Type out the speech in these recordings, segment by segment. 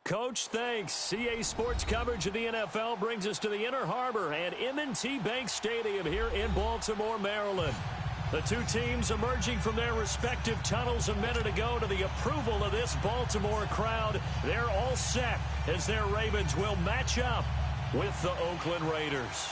Coach, thanks. CA Sports coverage of the NFL brings us to the Inner Harbor at M&T Bank Stadium here in Baltimore, Maryland. The two teams emerging from their respective tunnels a minute ago to the approval of this Baltimore crowd. They're all set as their Ravens will match up with the Oakland Raiders.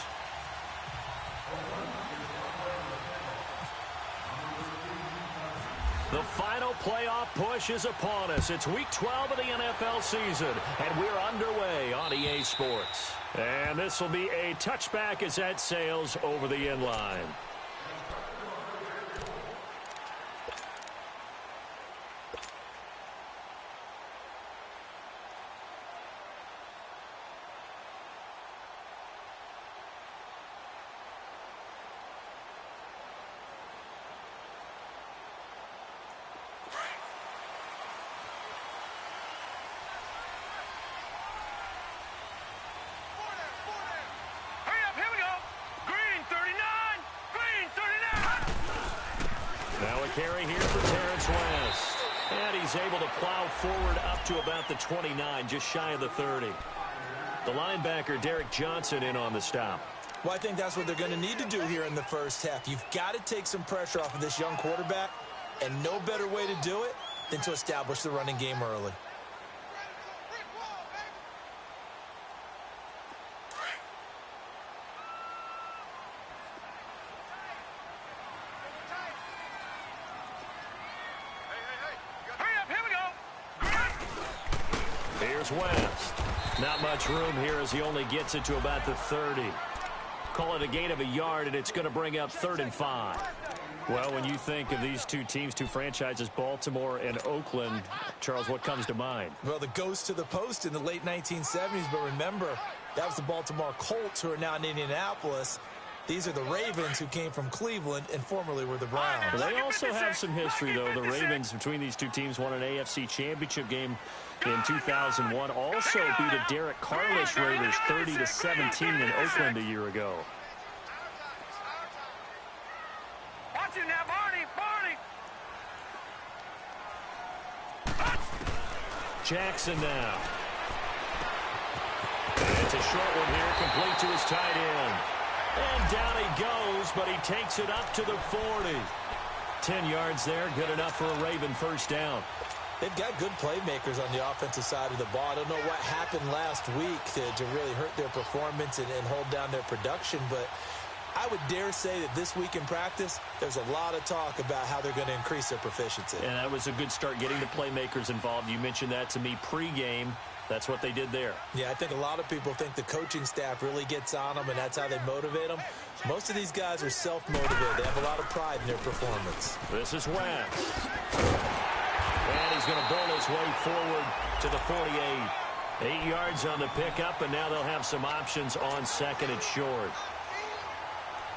The final playoff push is upon us. It's Week 12 of the NFL season, and we're underway on EA Sports. And this will be a touchback as that sails over the end line. Carry here for Terrence West. And he's able to plow forward up to about the 29, just shy of the 30. The linebacker, Derek Johnson, in on the stop. Well, I think that's what they're going to need to do here in the first half. You've got to take some pressure off of this young quarterback, and no better way to do it than to establish the running game early. West. Not much room here as he only gets it to about the 30. Call it a gain of a yard, and it's going to bring up 3rd and 5. Well, when you think of these two teams, two franchises, Baltimore and Oakland, Charles, what comes to mind? Well, the ghost to the post in the late 1970s, but remember, that was the Baltimore Colts, who are now in Indianapolis. These are the Ravens, who came from Cleveland and formerly were the Browns. They also have some history, though. The Ravens, between these two teams, won an AFC championship game in 2001. Also beat a Derek Carless Raiders 30-17 in Oakland a year ago. Watch it now, Barney! Jackson now. And it's a short one here, complete to his tight end. And down he goes, but he takes it up to the 40. 10 yards there, good enough for a Raven first down. They've got good playmakers on the offensive side of the ball. I don't know what happened last week to really hurt their performance and hold down their production, but I would dare say that this week in practice, there's a lot of talk about how they're going to increase their proficiency. And that was a good start, getting the playmakers involved. You mentioned that to me pregame. That's what they did there. Yeah, I think a lot of people think the coaching staff really gets on them, and that's how they motivate them. Most of these guys are self-motivated. They have a lot of pride in their performance. This is West. And he's going to bowl his way forward to the 48. 8 yards on the pickup, and now they'll have some options on second and short.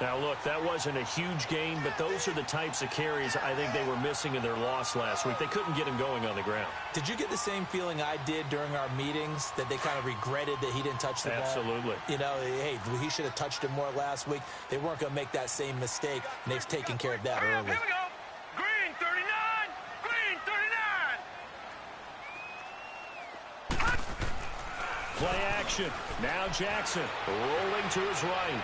Now, look, that wasn't a huge gain, but those are the types of carries I think they were missing in their loss last week. They couldn't get him going on the ground. Did you get the same feeling I did during our meetings, that they kind of regretted that he didn't touch the ball? Absolutely. You know, hey, he should have touched it more last week. They weren't going to make that same mistake, and they've taken care of that early. Here we go. Green 39. Green 39. Play action. Now Jackson rolling to his right.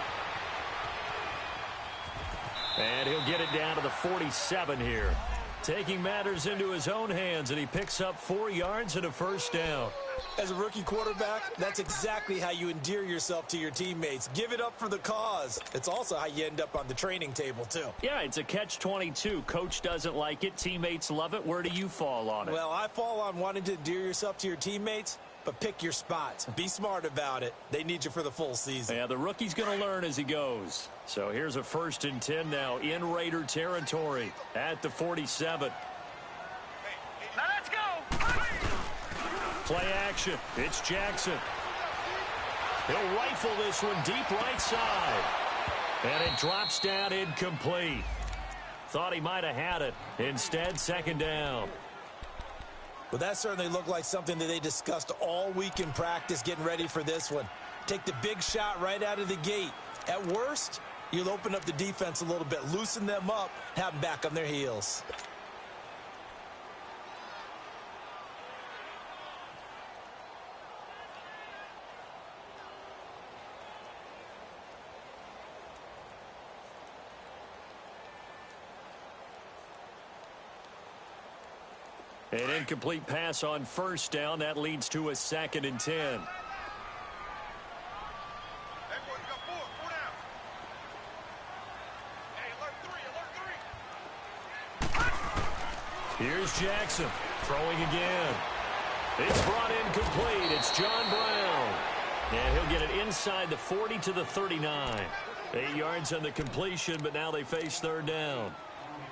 And he'll get it down to the 47 here. Taking matters into his own hands, and he picks up 4 yards and a first down. As a rookie quarterback, that's exactly how you endear yourself to your teammates. Give it up for the cause. It's also how you end up on the training table, too. Yeah, it's a catch-22. Coach doesn't like it. Teammates love it. Where do you fall on it? Well, I fall on wanting to endear yourself to your teammates, but pick your spots. Be smart about it. They need you for the full season. Yeah, the rookie's going to learn as he goes. So here's a 1st and 10 now in Raider territory at the 47. Now let's go. Play action. It's Jackson. He'll rifle this one deep right side. And it drops down incomplete. Thought he might have had it. Instead, 2nd down. Well, that certainly looked like something that they discussed all week in practice, getting ready for this one. Take the big shot right out of the gate. At worst, you'll open up the defense a little bit, loosen them up, have them back on their heels. An incomplete pass on first down. That leads to a 2nd and 10. Here's Jackson throwing again. It's brought in complete. It's John Brown. And he'll get it inside the 40 to the 39. 8 yards on the completion, but now they face 3rd down.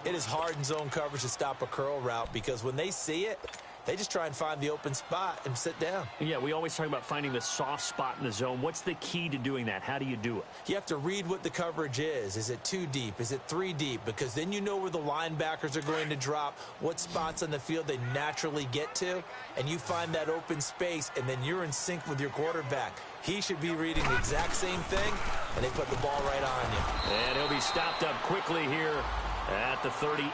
It is hard in zone coverage to stop a curl route because when they see it, they just try and find the open spot and sit down. Yeah, we always talk about finding the soft spot in the zone. What's the key to doing that? How do you do it? You have to read what the coverage is. Is it 2 deep? Is it 3 deep? Because then you know where the linebackers are going to drop, what spots on the field they naturally get to, and you find that open space, and then you're in sync with your quarterback. He should be reading the exact same thing, and they put the ball right on you. And he'll be stopped up quickly here at the 38.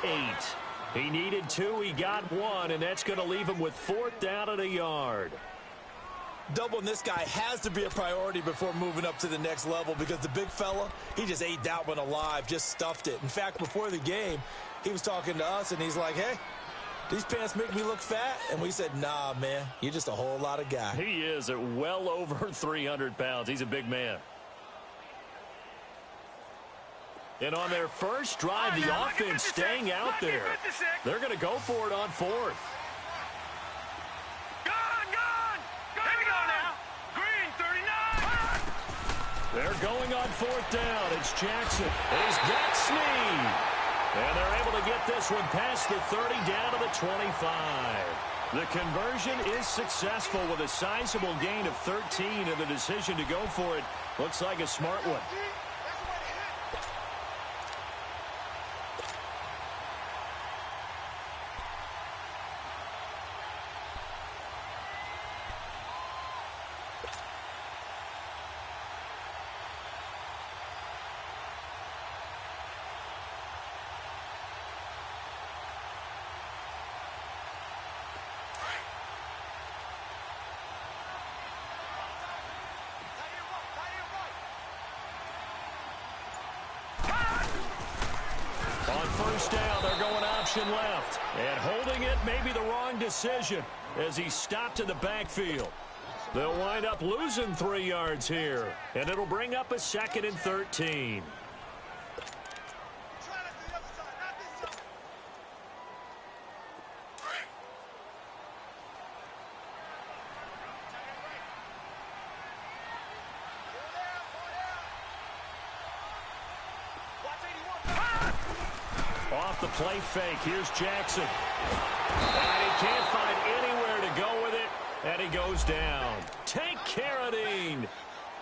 He needed 2, he got 1, and that's going to leave him with 4th down and a yard. Doubling this guy has to be a priority before moving up to the next level because the big fella, he just ate that one alive, just stuffed it. In fact, before the game, he was talking to us, and he's like, hey, these pants make me look fat? And we said, nah, man, you're just a whole lot of guy. He is at well over 300 pounds. He's a big man. And on their first drive, the offense staying out there. They're going to go for it on 4th. Gone! Here we go now. Green, 39. They're going on 4th down. It's Jackson. And he's got Snead. And they're able to get this one past the 30 down to the 25. The conversion is successful with a sizable gain of 13, and the decision to go for it looks like a smart one. First down, they're going option left. And holding it may be the wrong decision as he stopped in the backfield. They'll wind up losing 3 yards here. And it'll bring up a 2nd and 13. Off the play fake, here's Jackson. And he can't find anywhere to go with it, and he goes down. Take Carradine.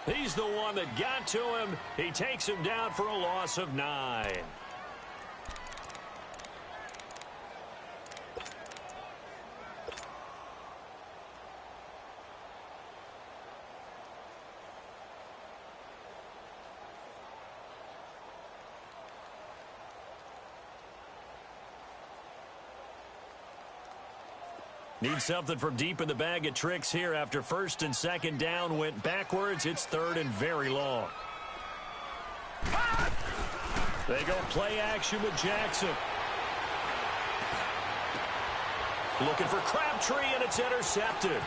He's the one that got to him. He takes him down for a loss of 9. Need something from deep in the bag of tricks here after 1st and 2nd down went backwards. It's 3rd and very long. They go play action with Jackson. Looking for Crabtree, and it's intercepted.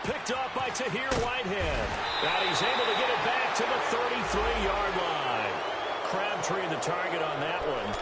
Picked off by Tahir Whitehead. And he's able to get it back to the 33-yard line. Crabtree the target on that one.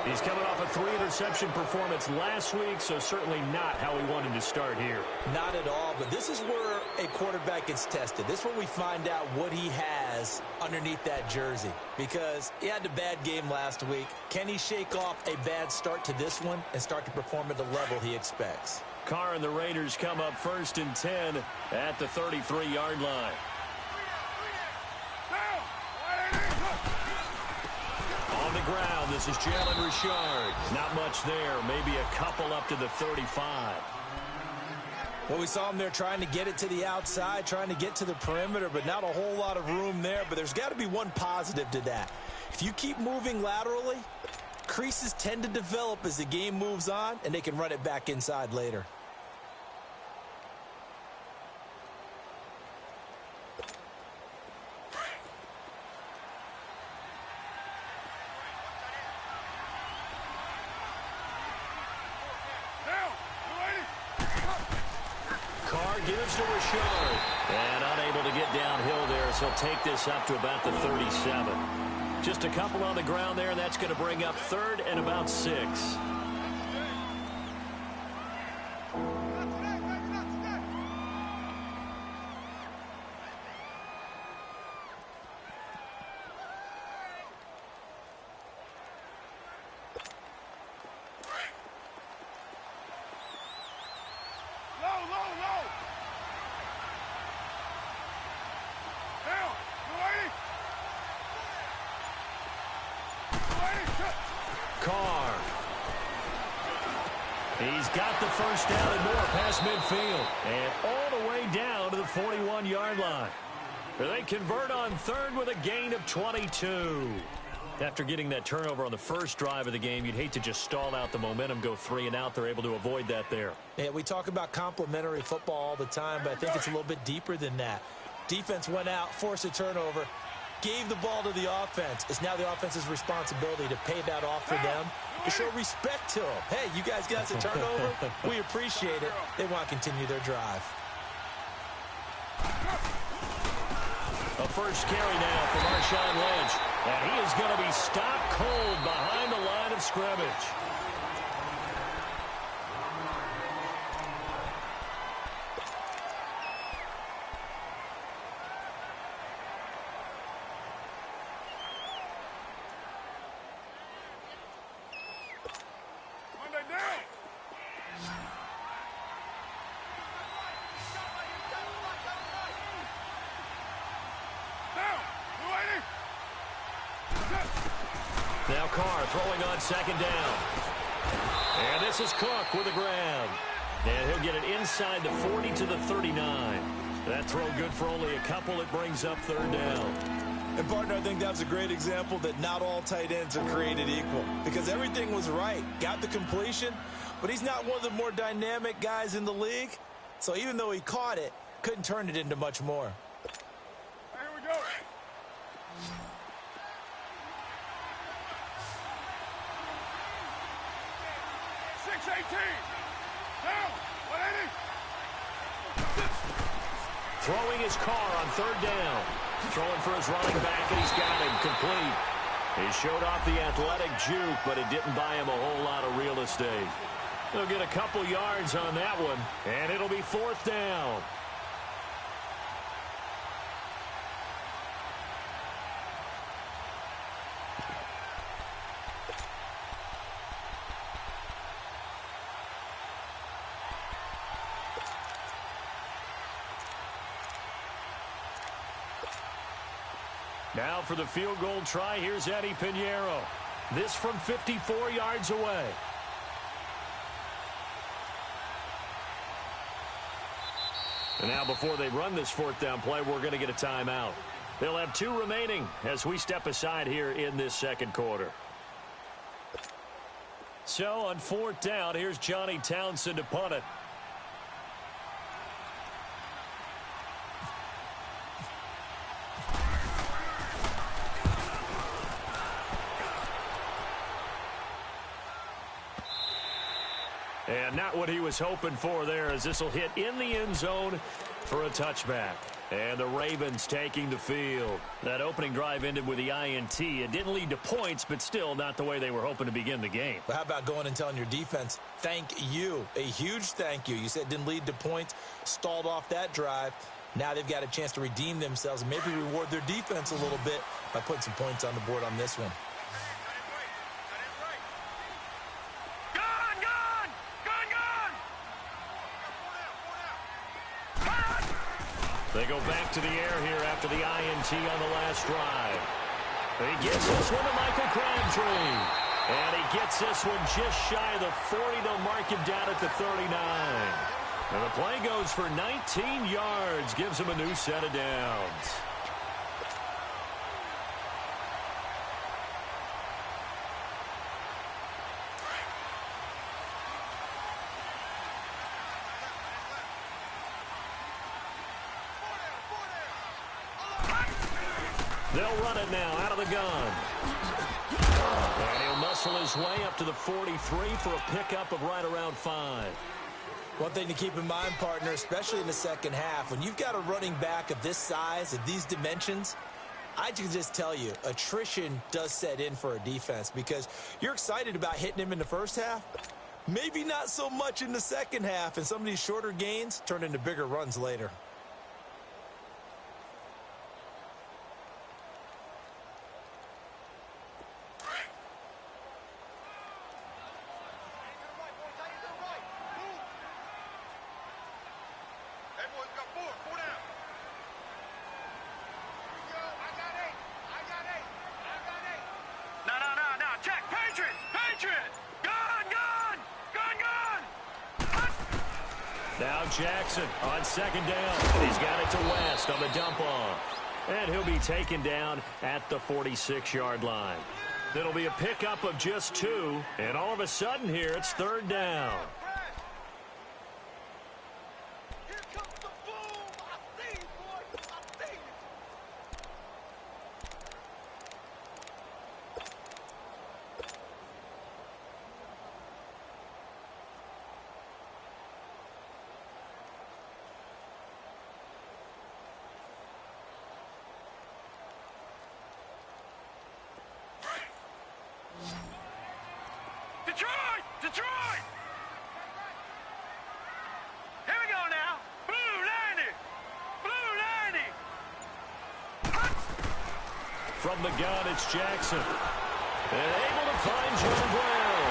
He's coming off a 3-interception performance last week, so certainly not how he wanted to start here. Not at all, but this is where a quarterback gets tested. This is where we find out what he has underneath that jersey, because he had a bad game last week. Can he shake off a bad start to this one and start to perform at the level he expects? Carr and the Raiders come up 1st and 10 at the 33-yard line. On the ground, this is Jalen Richard. Not much there, maybe a couple up to the 35. Well, we saw him there trying to get it to the outside, trying to get to the perimeter, but not a whole lot of room there. But there's got to be one positive to that. If you keep moving laterally, creases tend to develop as the game moves on, and they can run it back inside later. gives to Richard. And unable to get downhill there, so he'll take this up to about the 37. Just a couple on the ground there, and that's going to bring up third and about 6. Carr. He's got the first down and more past midfield. And all the way down to the 41-yard line. They convert on third with a gain of 22. After getting that turnover on the first drive of the game, you'd hate to just stall out the momentum, go 3 and out. They're able to avoid that there. Yeah, we talk about complementary football all the time, but I think it's a little bit deeper than that. Defense went out, forced a turnover, gave the ball to the offense. It's now the offense's responsibility to pay that off for them, to show respect to them. Hey, you guys got us a turnover? We appreciate it. They want to continue their drive. A first carry now for Marshawn Lynch. And he is going to be stopped cold behind the line of scrimmage. Now Carr throwing on second down. And this is Cook with a grab. And he'll get it inside the 40 to the 39. That throw good for only a couple. It brings up third down. And, partner, I think that's a great example that not all tight ends are created equal. Because everything was right. Got the completion, but he's not one of the more dynamic guys in the league. So even though he caught it, couldn't turn it into much more. Here we go. Throwing his Carr on third down. Throwing for his running back, and he's got him complete. He showed off the athletic juke, but it didn't buy him a whole lot of real estate. They'll get a couple yards on that one, and it'll be fourth down. Now for the field goal try, here's Eddie Pinheiro. This from 54 yards away. And now before they run this fourth down play, we're going to get a timeout. They'll have 2 remaining as we step aside here in this second quarter. So on fourth down, here's Johnny Townsend to punt it. And not what he was hoping for there, as this will hit in the end zone for a touchback. And the Ravens taking the field. That opening drive ended with the INT. It didn't lead to points, but still not the way they were hoping to begin the game. But how about going and telling your defense, thank you, a huge thank you. You said it didn't lead to points, stalled off that drive. Now they've got a chance to redeem themselves and maybe reward their defense a little bit by putting some points on the board on this one. They go back to the air here after the INT on the last drive. He gets this one to Michael Crabtree. And he gets this one just shy of the 40. They'll mark him down at the 39. And the play goes for 19 yards. Gives him a new set of downs. They'll run it now out of the gun. And he'll muscle his way up to the 43 for a pickup of right around 5. One thing to keep in mind, partner, especially in the second half, when you've got a running back of this size and these dimensions, I can just tell you, attrition does set in for a defense because you're excited about hitting him in the first half. Maybe not so much in the second half, and some of these shorter gains turn into bigger runs later. Now Jackson on second down. He's got it to West on the dump off. And he'll be taken down at the 46-yard line. It'll be a pickup of just 2. And all of a sudden here, it's third down. Detroit! Here we go now. Blue 90. Blue 90. From the gun, it's Jackson. And able to find John Brown.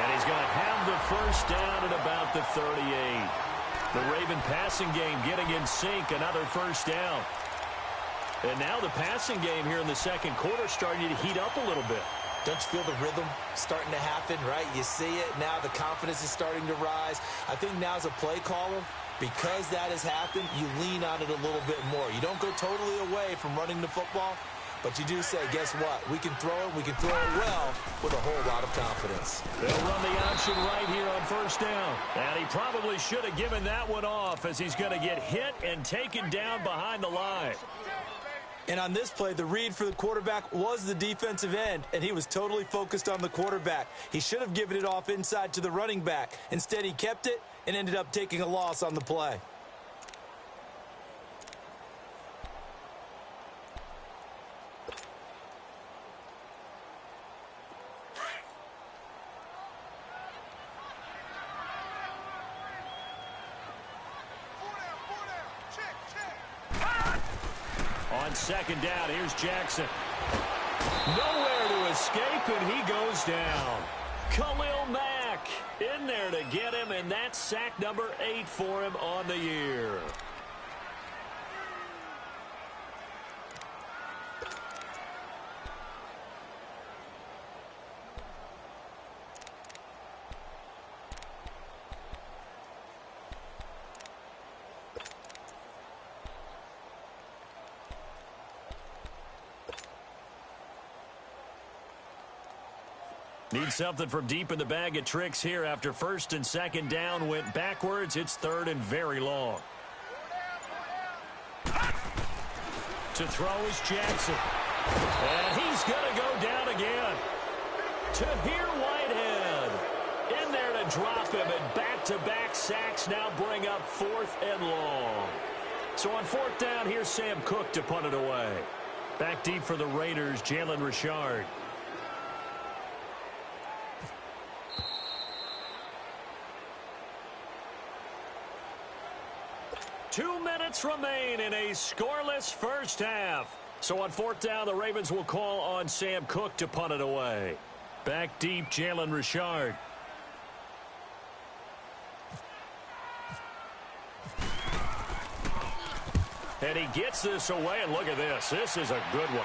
And he's going to have the first down at about the 38. The Raven passing game getting in sync, another first down. And now the passing game here in the second quarter starting to heat up a little bit. Don't you feel the rhythm starting to happen, right? You see it. Now the confidence is starting to rise. I think now as a play caller, because that has happened, you lean on it a little bit more. You don't go totally away from running the football, but you do say, guess what? We can throw it. We can throw it well with a whole lot of confidence. They'll run the option right here on first down. And he probably should have given that one off as he's going to get hit and taken down behind the line. And on this play, the read for the quarterback was the defensive end, and he was totally focused on the quarterback. He should have given it off inside to the running back. Instead, he kept it and ended up taking a loss on the play. On second down, here's Jackson. Nowhere to escape, and he goes down. Khalil Mack in there to get him, and that's sack number 8 for him on the year. Need something from deep in the bag of tricks here after first and second down went backwards. It's third and very long. To throw is Jackson. And he's going to go down again. Tahir Whitehead in there to drop him, and back-to-back sacks now bring up fourth and long. So on fourth down, here's Sam Cook to punt it away. Back deep for the Raiders, Jalen Richard. Two minutes remain in a scoreless first half. So on fourth down, the Ravens will call on Sam Cook to punt it away. Back deep, Jalen Richard. And he gets this away, and look at this. This is a good one.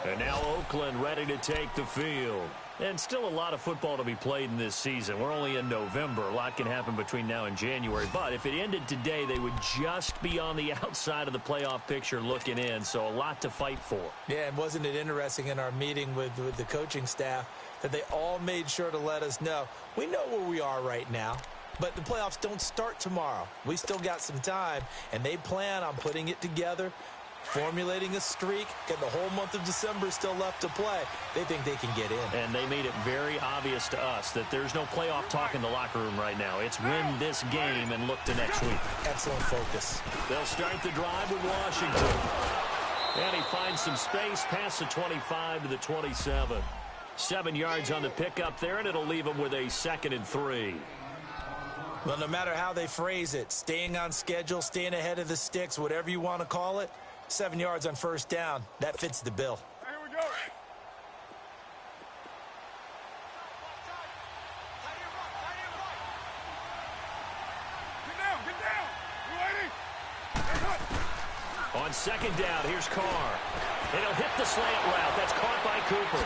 And now Oakland ready to take the field. And still a lot of football to be played in this season. We're only in November. A lot can happen between now and January. But if it ended today, they would just be on the outside of the playoff picture looking in. So a lot to fight for. Yeah, and wasn't it interesting in our meeting with the coaching staff that they all made sure to let us know, we know where we are right now, but the playoffs don't start tomorrow. We still got some time, and they plan on putting it together formulating a streak, getting the whole month of December still left to play. They think they can get in. And they made it very obvious to us that there's no playoff talk in the locker room right now. It's win this game and look to next week. Excellent focus. They'll start the drive with Washington. And he finds some space past the 25 to the 27. 7 yards on the pickup there, and it'll leave him with a 2nd and 3. Well, no matter how they phrase it, staying on schedule, staying ahead of the sticks, whatever you want to call it, 7 yards on first down, that fits the bill. Here we go. Get down. You waiting? On 2nd down, here's Carr. And he'll hit the slant route. That's caught by Cooper.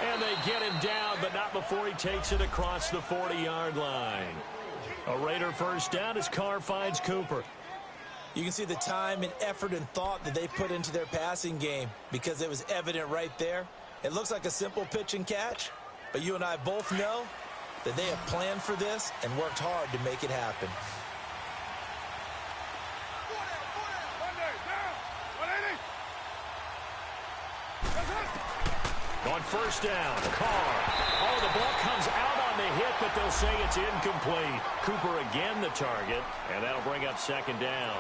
And they get him down, but not before he takes it across the 40-yard line. A Raider first down as Carr finds Cooper. You can see the time and effort and thought that they put into their passing game because it was evident right there. It looks like a simple pitch and catch, but you and I both know that they have planned for this and worked hard to make it happen. On first down, Carr. Oh, the ball comes out on the hit, but they'll say it's incomplete. Cooper again the target, and that'll bring up 2nd down.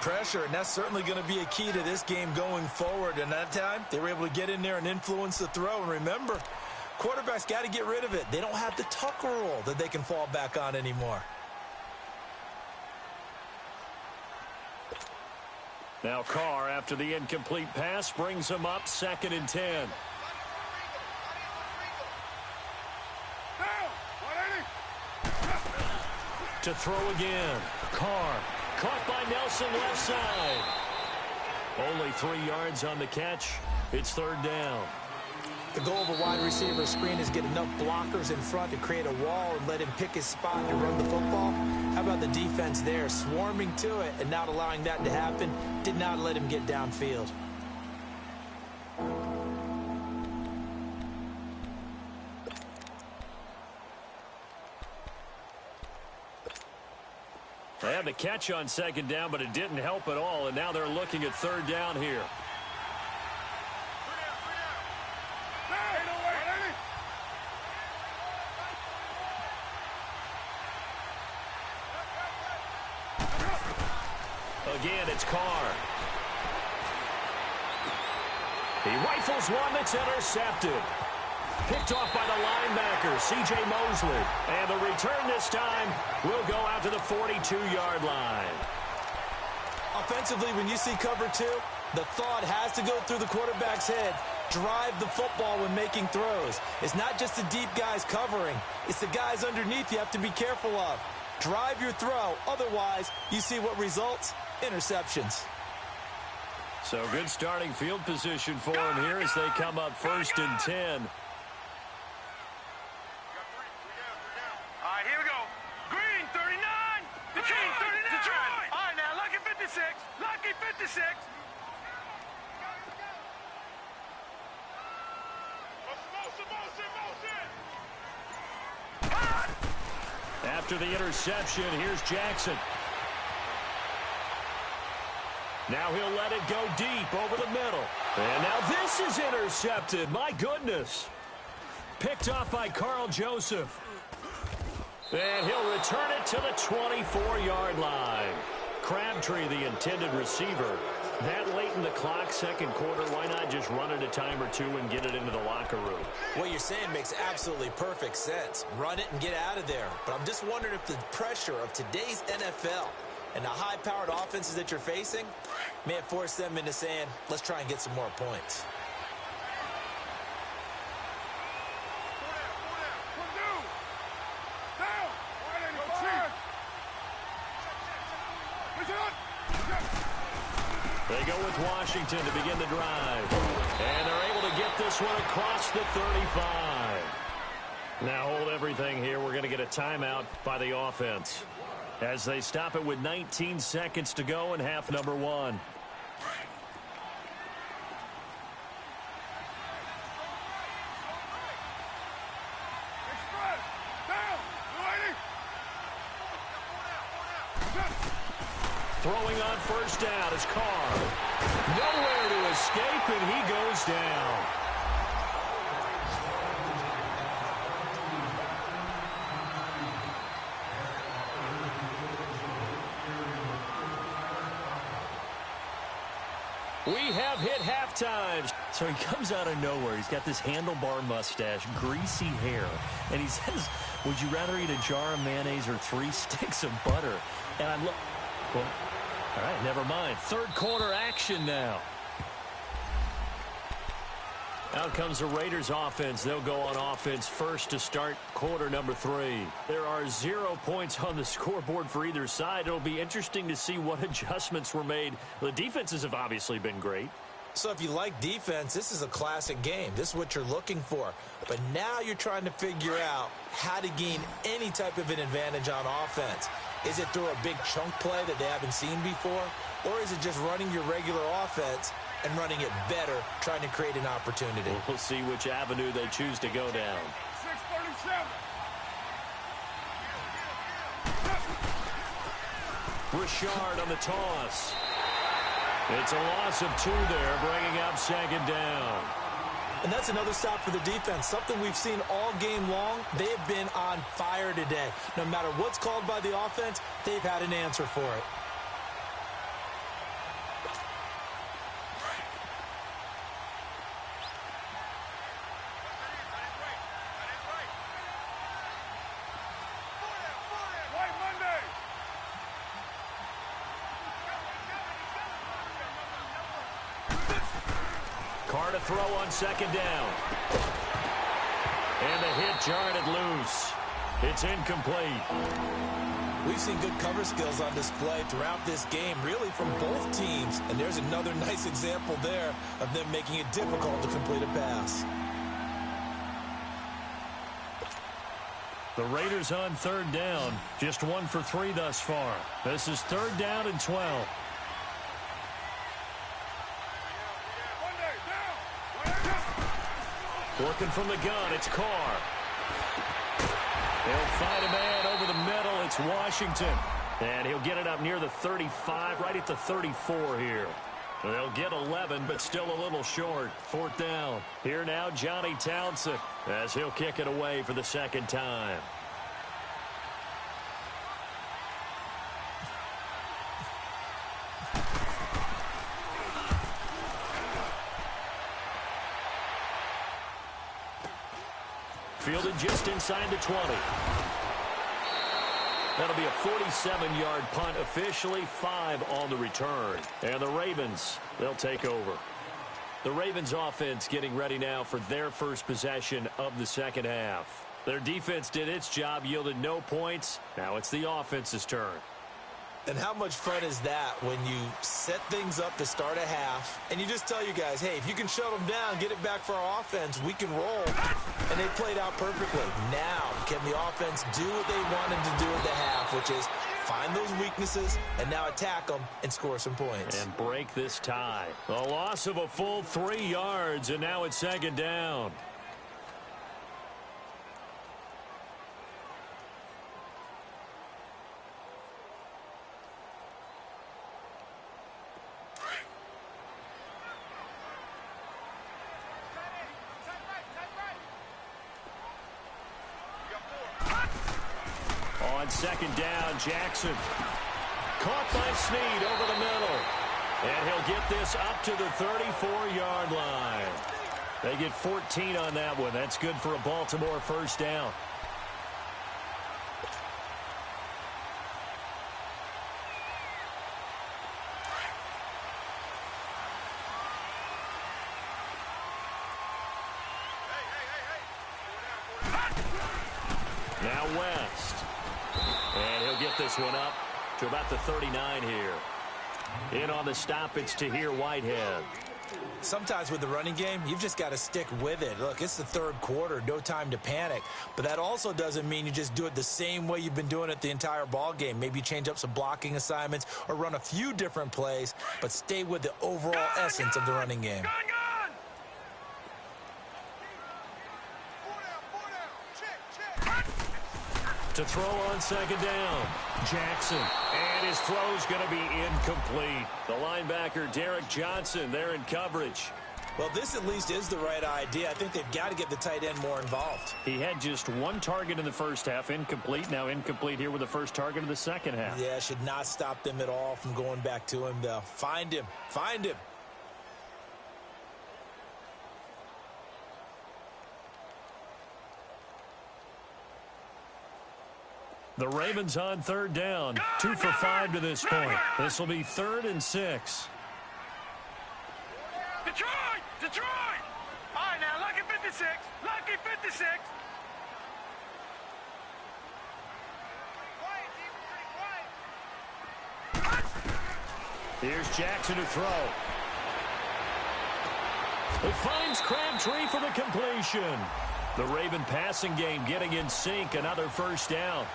Pressure, and that's certainly going to be a key to this game going forward. And that time, they were able to get in there and influence the throw. And remember, quarterbacks got to get rid of it. They don't have the Tucker rule that they can fall back on anymore. Now Carr, after the incomplete pass, brings him up 2nd and 10. To throw again. Carr caught by Nelson left side. Only 3 yards on the catch. It's 3rd down. The goal of a wide receiver screen is get enough blockers in front to create a wall and let him pick his spot to run the football. How about the defense there, swarming to it and not allowing that to happen? Did not let him get downfield. They had the catch on 2nd down, but it didn't help at all, and now they're looking at 3rd down here. Again, it's Carr. He rifles one that's intercepted. Picked off by the linebacker, C.J. Mosley. And the return this time will go out to the 42-yard line. Offensively, when you see cover 2, the thought has to go through the quarterback's head. Drive the football when making throws. It's not just the deep guys covering. It's the guys underneath you have to be careful of. Drive your throw. Otherwise, you see what results? Interceptions. So good starting field position for him here as they come up 1st and 10. All right, here we go. Green 39. Detroit 39. All right, now, lucky 56. Lucky 56. After the interception, here's Jackson. Now he'll let it go deep over the middle. And now this is intercepted. My goodness. Picked off by Carl Joseph. And he'll return it to the 24-yard line. Crabtree, the intended receiver. That late in the clock, 2nd quarter, why not just run it a time or 2 and get it into the locker room? What you're saying makes absolutely perfect sense. Run it and get out of there. But I'm just wondering if the pressure of today's NFL and the high-powered offenses that you're facing may have forced them into saying, let's try and get some more points. They go with Washington to begin the drive. And they're able to get this one across the 35. Now hold everything here. We're going to get a timeout by the offense as they stop it with 19 seconds to go in half number 1. Throwing on first down is Carr. Nowhere to escape, and he goes down. We have hit halftime. So he comes out of nowhere. He's got this handlebar mustache, greasy hair, and he says, would you rather eat a jar of mayonnaise or 3 sticks of butter? And I look, well, all right, never mind. Third quarter action now. Out comes the Raiders offense. They'll go on offense first to start quarter number 3. There are 0 points on the scoreboard for either side. It'll be interesting to see what adjustments were made. The defenses have obviously been great. So if you like defense, this is a classic game. This is what you're looking for. But now you're trying to figure out how to gain any type of an advantage on offense. Is it through a big chunk play that they haven't seen before? Or is it just running your regular offense and running it better, trying to create an opportunity? We'll see which avenue they choose to go down. 637. Richard on the toss. It's a loss of 2 there, bringing up second down. And that's another stop for the defense. Something we've seen all game long. They have been on fire today. No matter what's called by the offense, they've had an answer for it. Carr to throw on second down. And the hit jarred it loose. It's incomplete. We've seen good cover skills on display throughout this game, really from both teams. And there's another nice example there of them making it difficult to complete a pass. The Raiders on third down. Just 1 for 3 thus far. This is third down and 12. Working from the gun, it's Carr. He'll find a man over the middle. It's Washington. And he'll get it up near the 35, right at the 34 here. They'll get 11, but still a little short. Fourth down. Here now, Johnny Townsend, as he'll kick it away for the second time. Fielded just inside the 20. That'll be a 47-yard punt, officially 5 on the return. And the Ravens, they'll take over. The Ravens offense getting ready now for their first possession of the second half. Their defense did its job, yielded no points. Now it's the offense's turn. And how much fun is that when you set things up to start a half and you just tell you guys, hey, if you can shut them down, get it back for our offense, we can roll. And they played out perfectly. Now, can the offense do what they wanted to do at the half, which is find those weaknesses and now attack them and score some points. And break this tie. A loss of a full 3 yards, and now it's second down. On second down, Jackson. Caught by Snead over the middle. And he'll get this up to the 34-yard line. They get 14 on that one. That's good for a Baltimore first down. Now West. And he'll get this one up to about the 39 here. In on the stop, it's Tahir Whitehead. Sometimes with the running game, you've just got to stick with it. Look, it's the third quarter, no time to panic. But that also doesn't mean you just do it the same way you've been doing it the entire ball game. Maybe change up some blocking assignments or run a few different plays, but stay with the overall essence of the running game. to throw on second down. Jackson, and his throw's going to be incomplete. The linebacker, Derek Johnson, there in coverage. Well, this at least is the right idea. I think they've got to get the tight end more involved. He had just one target in the first half, incomplete. Now incomplete here with the first target of the second half. Yeah, should not stop them at all from going back to him, though. Find him. Find him. The Ravens on third down. 2 for 5 to this point. This will be 3rd and 6. Detroit! Detroit! All right, now, lucky 56. Lucky 56. Here's Jackson to throw. It finds Crabtree for the completion. The Raven passing game getting in sync. Another first down.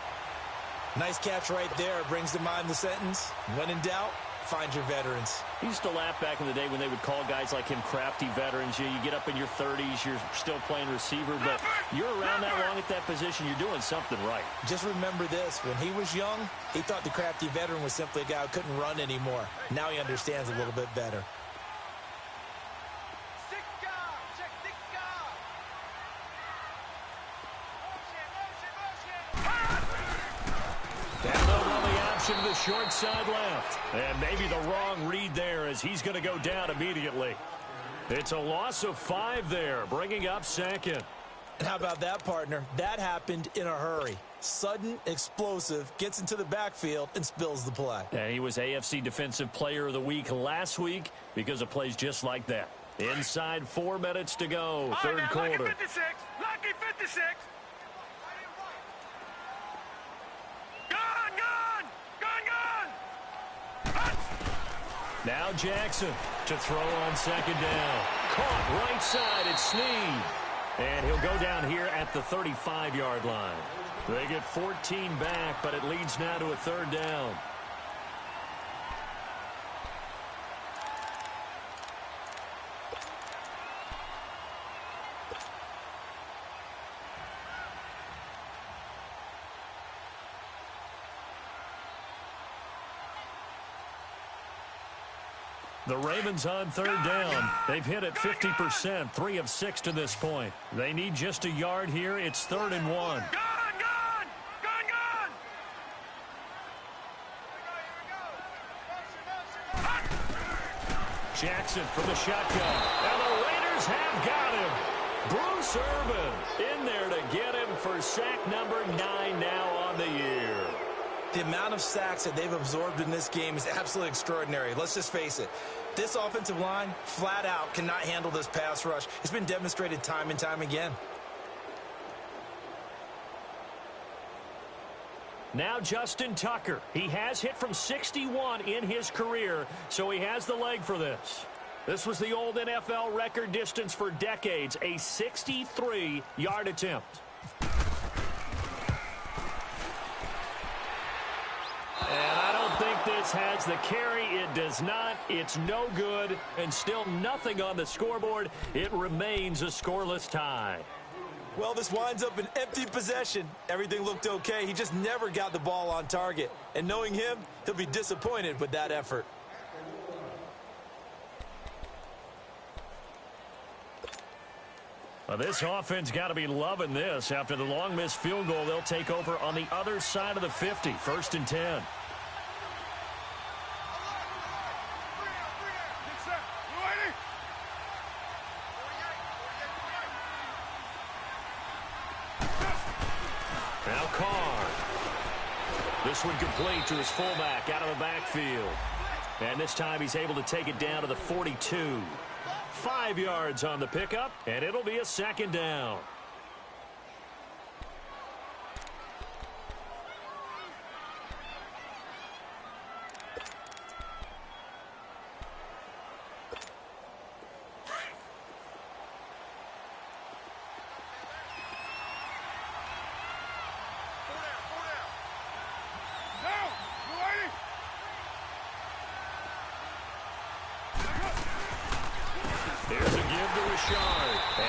Nice catch right there. Brings to mind the sentence, when in doubt, find your veterans. He used to laugh back in the day when they would call guys like him crafty veterans. You get up in your 30s, you're still playing receiver, but you're around that long at that position, you're doing something right. Just remember this. When he was young, he thought the crafty veteran was simply a guy who couldn't run anymore. Now he understands a little bit better. To the short side left. And maybe the wrong read there as he's going to go down immediately. It's a loss of 5 there, bringing up second. And how about that, partner? That happened in a hurry. Sudden, explosive, gets into the backfield and spills the play. And he was AFC Defensive Player of the Week last week because of plays just like that. Inside 4 minutes to go, third quarter. Lucky 56. Lucky 56. Now Jackson to throw on second down. Caught right side, it's Snead. And he'll go down here at the 35-yard line. They get 14 back, but it leads now to a third down. The Ravens on third down. They've hit it 50%, 3 of 6 to this point. They need just a yard here. It's 3rd and 1. Jackson for the shotgun. And the Raiders have got him. Bruce Irvin in there to get him for sack number 9 now on the year. The amount of sacks that they've absorbed in this game is absolutely extraordinary. Let's just face it. This offensive line, flat out, cannot handle this pass rush. It's been demonstrated time and time again. Now Justin Tucker. He has hit from 61 in his career, so he has the leg for this. This was the old NFL record distance for decades, a 63-yard attempt. And I don't think this has the carry. It does not. It's no good. And still nothing on the scoreboard. It remains a scoreless tie. Well, this winds up an empty possession. Everything looked okay. He just never got the ball on target. And knowing him, he'll be disappointed with that effort. Well, this offense got to be loving this. After the long missed field goal, they'll take over on the other side of the 50. 1st and 10. Now Carr. This one complete to his fullback out of the backfield. And this time he's able to take it down to the 42. 5 yards on the pickup, and it'll be a 2nd down.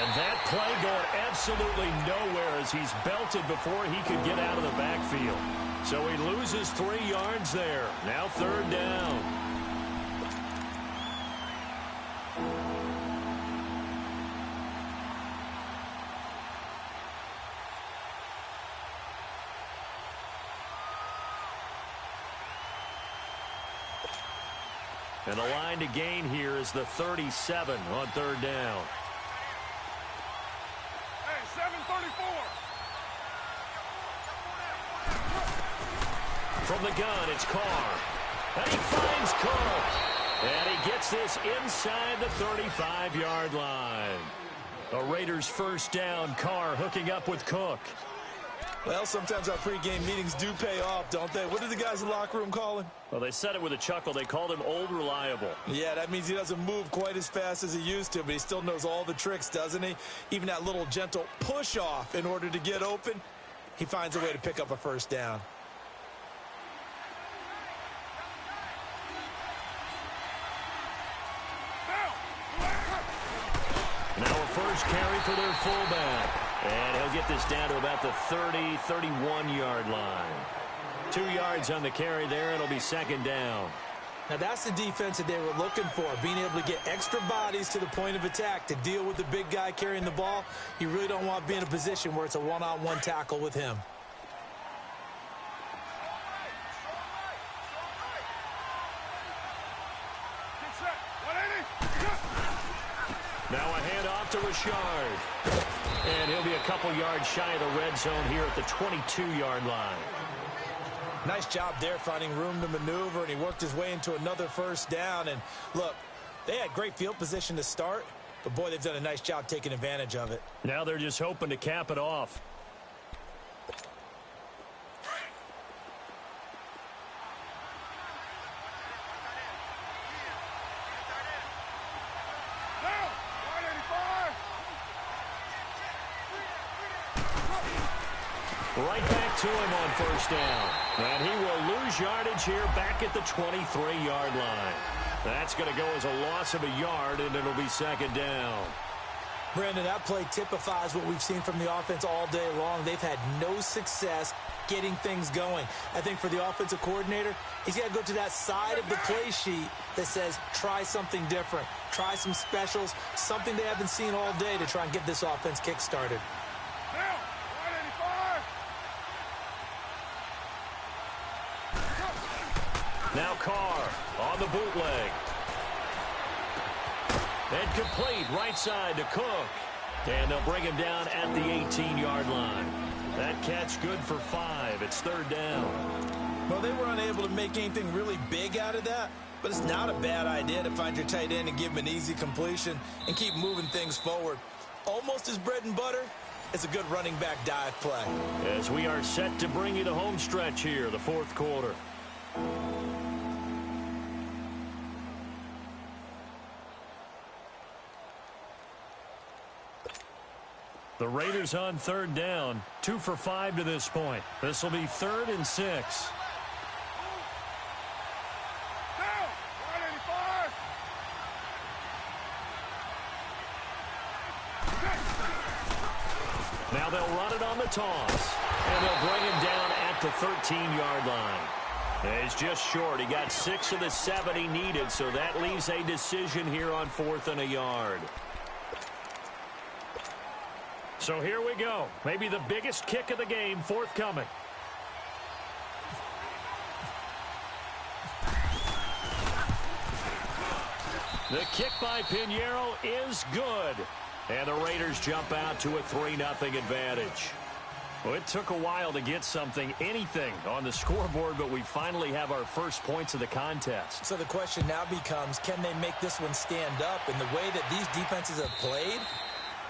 And that play going absolutely nowhere as he's belted before he could get out of the backfield. So he loses 3 yards there. Now 3rd down. And the line to gain here is the 37 on 3rd down. Hey, 734. From the gun, it's Carr. And he finds Cook. And he gets this inside the 35-yard line. A Raiders first down. Carr hooking up with Cook. Well, sometimes our pregame meetings do pay off, don't they? What did the guys in the locker room call him? Well, they said it with a chuckle. They called him Old Reliable. Yeah, that means he doesn't move quite as fast as he used to, but he still knows all the tricks, doesn't he? Even that little gentle push-off in order to get open, he finds a way to pick up a first down. Now a first carry for their fullback. And he'll get this down to about the 30, 31-yard line. 2 yards on the carry there, and it'll be 2nd down. Now that's the defense that they were looking for, being able to get extra bodies to the point of attack to deal with the big guy carrying the ball. You really don't want to be in a position where it's a one-on-one tackle with him. Now a handoff to Richard. And he'll be a couple yards shy of the red zone here at the 22-yard line. Nice job there finding room to maneuver, and he worked his way into another first down. And look, they had great field position to start, but boy, they've done a nice job taking advantage of it. Now they're just hoping to cap it off. Right back to him on first down. And he will lose yardage here back at the 23-yard line. That's going to go as a loss of a yard, and it'll be 2nd down. Brandon, that play typifies what we've seen from the offense all day long. They've had no success getting things going. I think for the offensive coordinator, he's got to go to that side of the play sheet that says try something different, try some specials, something they haven't seen all day to try and get this offense kick-started. Now Carr on the bootleg. And complete right side to Cook. And they'll bring him down at the 18-yard line. That catch good for 5. It's 3rd down. Well, they were unable to make anything really big out of that, but it's not a bad idea to find your tight end and give him an easy completion and keep moving things forward. Almost as bread and butter as a good running back dive play. As we are set to bring you the home stretch here, the 4th quarter. The Raiders on 3rd down, 2 for 5 to this point. This will be 3rd and 6. Now they'll run it on the toss, and they'll bring him down at the 13-yard line. And he's just short. He got 6 of the 7 he needed, so that leaves a decision here on 4th and a yard. So here we go. Maybe the biggest kick of the game forthcoming. The kick by Pinheiro is good. And the Raiders jump out to a 3-0 advantage. Well, it took a while to get anything on the scoreboard, but we finally have our first points of the contest. So the question now becomes, can they make this one stand up? In the way that these defenses have played,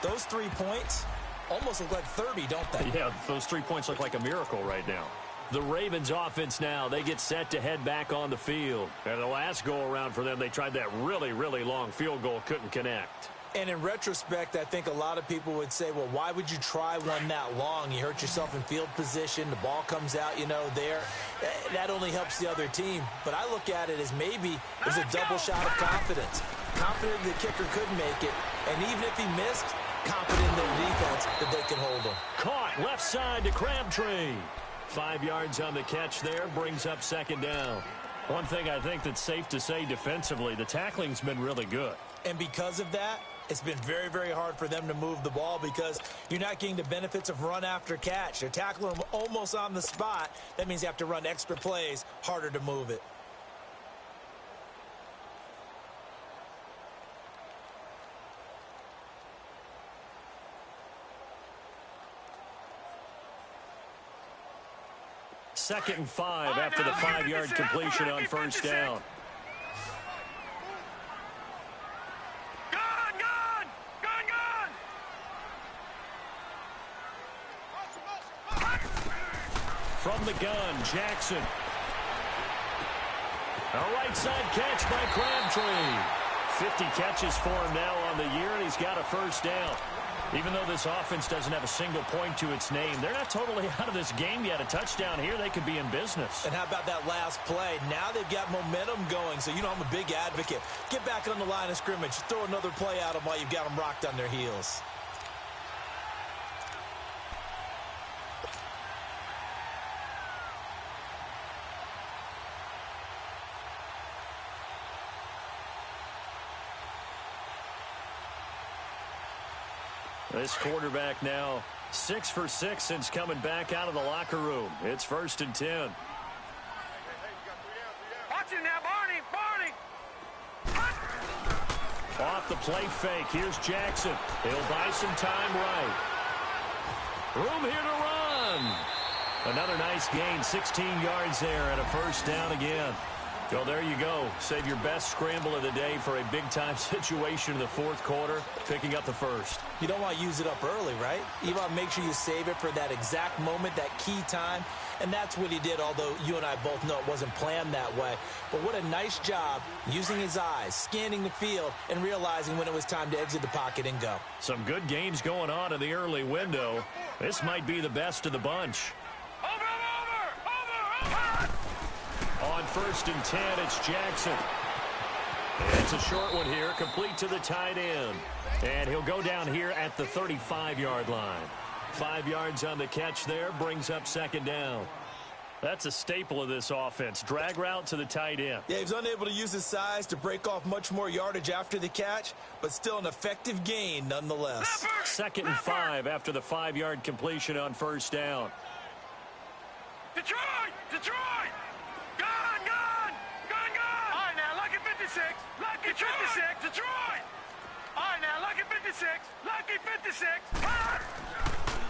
those 3 points almost look like 30, don't they? Yeah, those 3 points look like a miracle right now. The Ravens offense now, they get set to head back on the field. And the last go-around for them, they tried that really, really long field goal, couldn't connect. And in retrospect, I think a lot of people would say, well, why would you try one that long? You hurt yourself in field position. The ball comes out, there. That only helps the other team. But I look at it as maybe there's a double shot of confidence. Confident the kicker could make it. And even if he missed, confident in their defense that they can hold them. Caught left side to Crabtree. 5 yards on the catch there, brings up second down. One thing I think that's safe to say defensively, the tackling's been really good. And because of that, it's been very, very hard for them to move the ball because you're not getting the benefits of run after catch. They're tackling them almost on the spot. That means you have to run extra plays, harder to move it. Second and 5 after the 5-yard completion on first down. From the gun, Jackson. A right side catch by Crabtree. 50 catches for him now on the year, and he's got a first down. Even though this offense doesn't have a single point to its name, they're not totally out of this game yet. A touchdown here, they could be in business. And how about that last play? Now they've got momentum going, so you know I'm a big advocate. Get back on the line of scrimmage. Throw another play at them while you've got them rocked on their heels. This quarterback now 6 for 6 since coming back out of the locker room. It's 1st and 10. Watch it now, Barney! Off the play fake. Here's Jackson. He'll buy some time right. Room here to run. Another nice gain. 16 yards there and a first down again. Well, there you go. Save your best scramble of the day for a big-time situation in the fourth quarter, picking up the first. You don't want to use it up early, right? You want to make sure you save it for that exact moment, that key time, and that's what he did, although you and I both know it wasn't planned that way. But what a nice job using his eyes, scanning the field, and realizing when it was time to exit the pocket and go. Some good games going on in the early window. This might be the best of the bunch. Over! On 1st and 10, it's Jackson. It's a short one here, complete to the tight end. And he'll go down here at the 35-yard line. 5 yards on the catch there, brings up second down. That's a staple of this offense. Drag route to the tight end. Yeah, he was unable to use his size to break off much more yardage after the catch, but still an effective gain nonetheless. 2nd and 5 after the 5-yard completion on first down. Detroit! Gun! All right, now, Lucky 56. Lucky 56. Detroit! All right, now, Lucky 56. Lucky 56.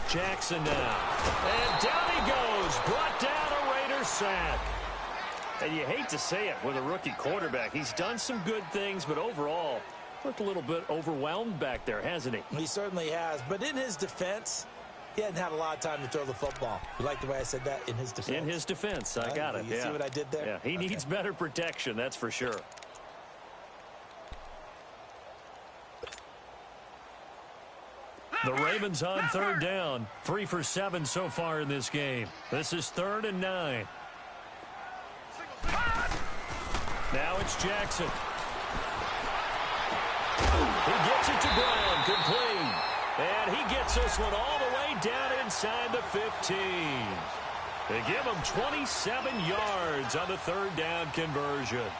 Jackson now. And down he goes. Brought down a Raider sack. And you hate to say it with a rookie quarterback. He's done some good things, but overall, looked a little bit overwhelmed back there, hasn't he? He certainly has. But in his defense, he hadn't had a lot of time to throw the football. You like the way I said that? In his defense? In his defense. I got it. You see what I did there? Yeah, he needs better protection, that's for sure. The Ravens on third down. 3 for 7 so far in this game. This is 3rd and 9. Now it's Jackson. He gets it to Brown, complete. And he gets this one all the way down inside the 15. They give him 27 yards on the 3rd down conversion.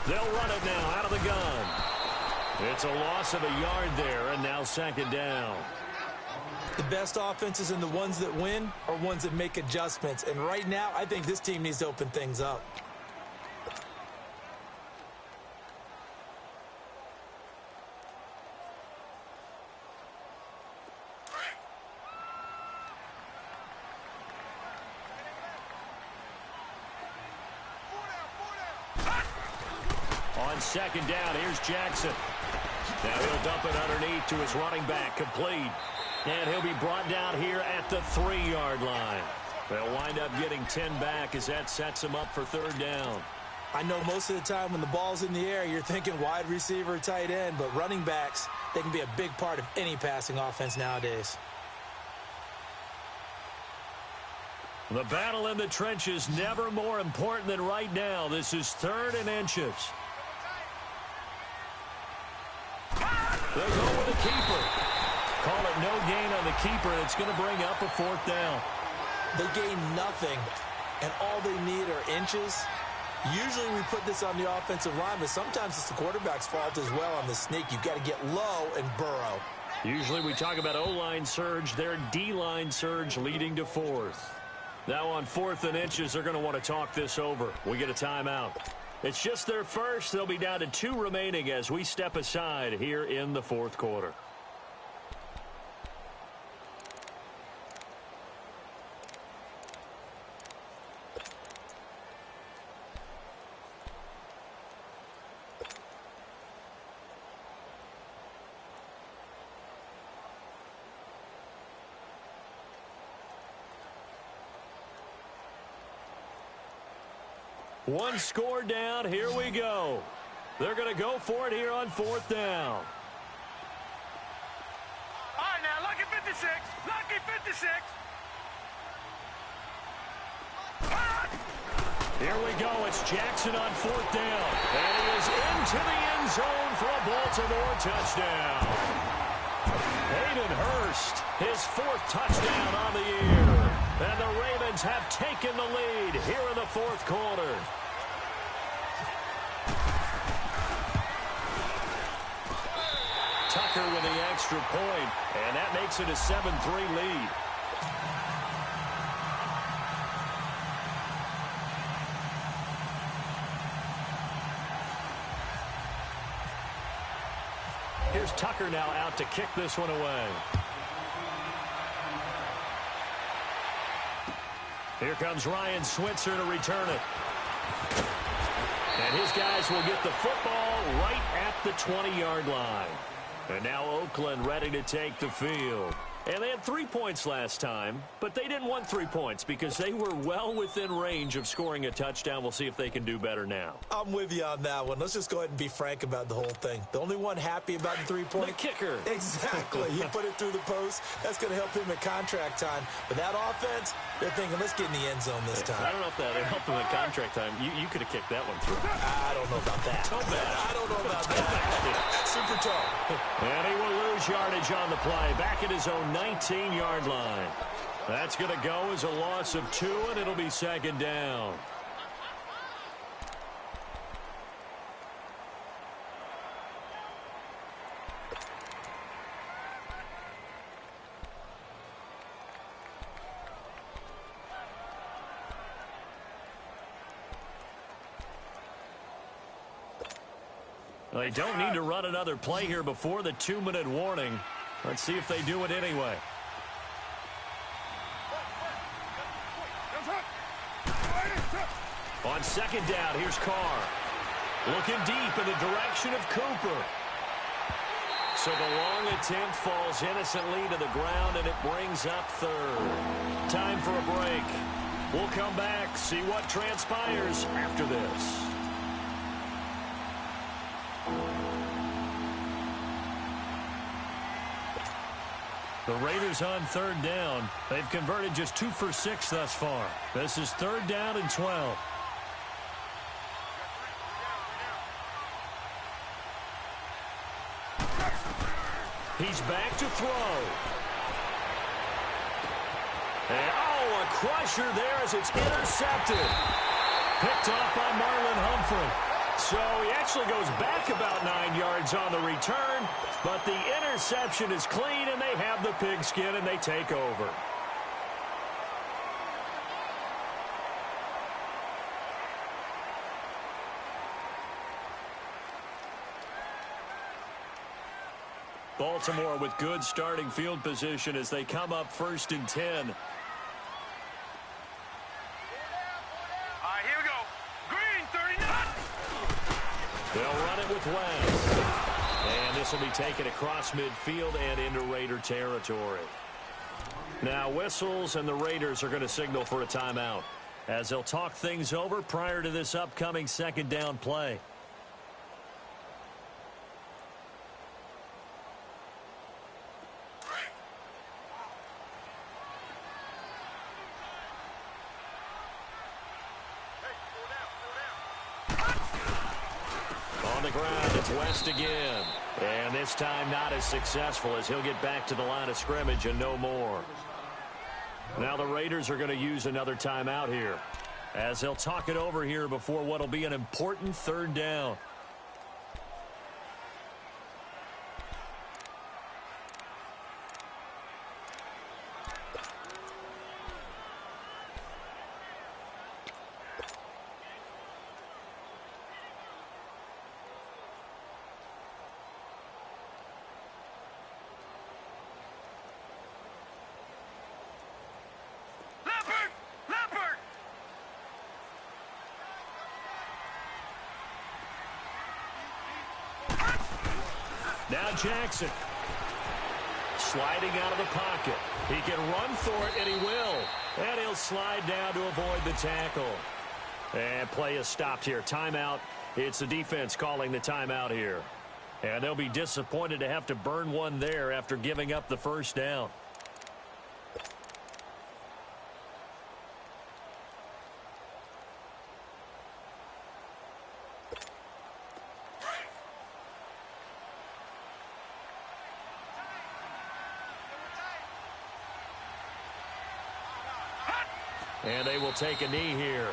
They'll run it now out of the gun. It's a loss of a yard there, and now 2nd down. The best offenses and the ones that win are ones that make adjustments. And right now, I think this team needs to open things up. On 2nd down, here's Jackson. Now he'll dump it underneath to his running back, complete. And he'll be brought down here at the 3-yard line. They'll wind up getting 10 back as that sets him up for 3rd down. I know most of the time when the ball's in the air, you're thinking wide receiver, tight end, but running backs, they can be a big part of any passing offense nowadays. The battle in the trenches never more important than right now. This is 3rd and inches. They go with the keeper. Call it no gain on the keeper, and it's going to bring up a 4th down. They gain nothing, and all they need are inches. Usually we put this on the offensive line, but sometimes it's the quarterback's fault as well on the sneak. You've got to get low and burrow. Usually we talk about O-line surge, their D-line surge leading to 4th. Now on 4th and inches, they're going to want to talk this over. We get a timeout. It's just their first. They'll be down to 2 remaining as we step aside here in the 4th quarter. One score down. Here we go. They're going to go for it here on 4th down. All right, now, lucky 56. Lucky 56. Here we go. It's Jackson on 4th down. And he is into the end zone for a Baltimore touchdown. Hayden Hurst, his 4th touchdown on the year. And the Ravens have taken the lead here in the 4th quarter. Tucker with the extra point, and that makes it a 7-3 lead. Here's Tucker now out to kick this one away. Here comes Ryan Switzer to return it. And his guys will get the football right at the 20-yard line. And now Oakland ready to take the field. And they had 3 points last time, but they didn't want 3 points because they were well within range of scoring a touchdown. We'll see if they can do better now. I'm with you on that one. Let's just go ahead and be frank about the whole thing. The only one happy about the 3-point. The kicker. Exactly. He put it through the post. That's going to help him at contract time. But that offense, they're thinking, let's get in the end zone this time. I don't know if that helped him at contract time. You could have kicked that one through. I don't know about that. Toe bad. I don't know about that. Super toe. And he will lose yardage on the play. Back at his own 19-yard line. That's going to go as a loss of 2, and it'll be 2nd down. They don't need to run another play here before the 2-minute warning. Let's see if they do it anyway. On 2nd down, here's Carr. Looking deep in the direction of Cooper. So the long attempt falls innocently to the ground, and it brings up 3rd. Time for a break. We'll come back, see what transpires after this. The Raiders on 3rd down. They've converted just 2 for 6 thus far. This is 3rd down and 12. He's back to throw. And, a crusher there as it's intercepted. Picked off by Marlon Humphrey. So he actually goes back about 9 yards on the return, but the interception is clean, and they have the pigskin, and they take over. Baltimore with good starting field position as they come up 1st and 10. They'll run it with West. And this will be taken across midfield and into Raider territory. Now whistles, and the Raiders are going to signal for a timeout. as they'll talk things over prior to this upcoming second down play. On the ground, it's West again. And this time not as successful, as he'll get back to the line of scrimmage and no more. Now the Raiders are going to use another timeout here, as they'll talk it over here before what will be an important third down. Now Jackson, sliding out of the pocket. He can run for it, and he will. And he'll slide down to avoid the tackle. And play is stopped here. Timeout. It's the defense calling the timeout here. And they'll be disappointed to have to burn one there after giving up the first down. And they will take a knee here.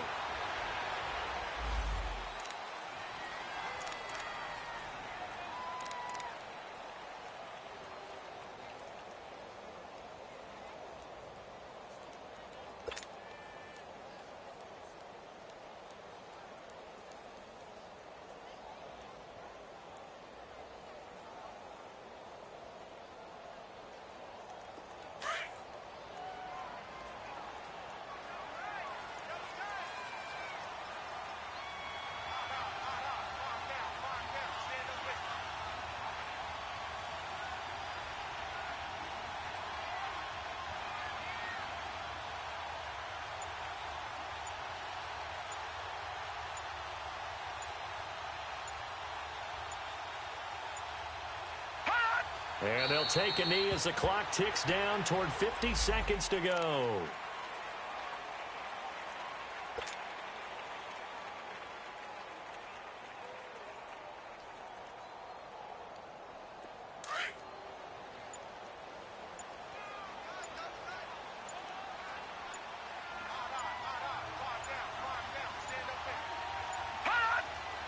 And they'll take a knee as the clock ticks down toward 50 seconds to go.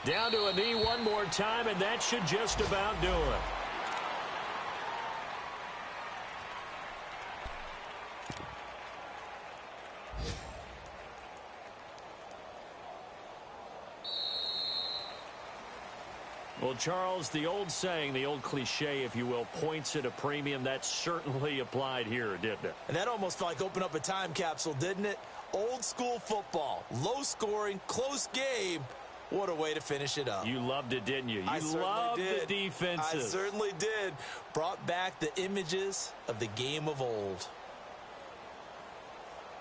Down to a knee one more time, and that should just about do it. Well, Charles, the old saying, the old cliche, if you will, points at a premium. That certainly applied here, didn't it? And that almost like opened up a time capsule, didn't it? Old school football, low scoring, close game. What a way to finish it up. You loved it, didn't you? You loved the defenses. I certainly did. Brought back the images of the game of old.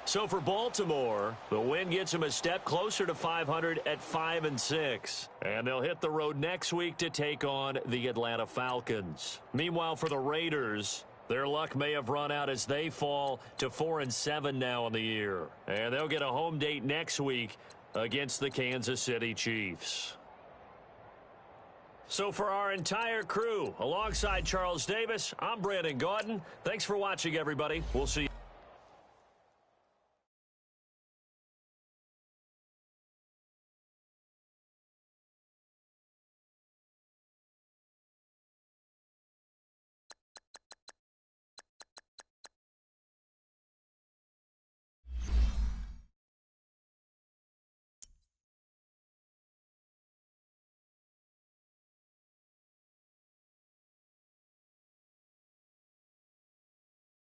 So for Baltimore, the win gets them a step closer to 500 at 5-6. And they'll hit the road next week to take on the Atlanta Falcons. Meanwhile, for the Raiders, their luck may have run out as they fall to 4-7 now in the year. And they'll get a home date next week against the Kansas City Chiefs. So for our entire crew, alongside Charles Davis, I'm Brandon Gaudin. Thanks for watching, everybody. We'll see you.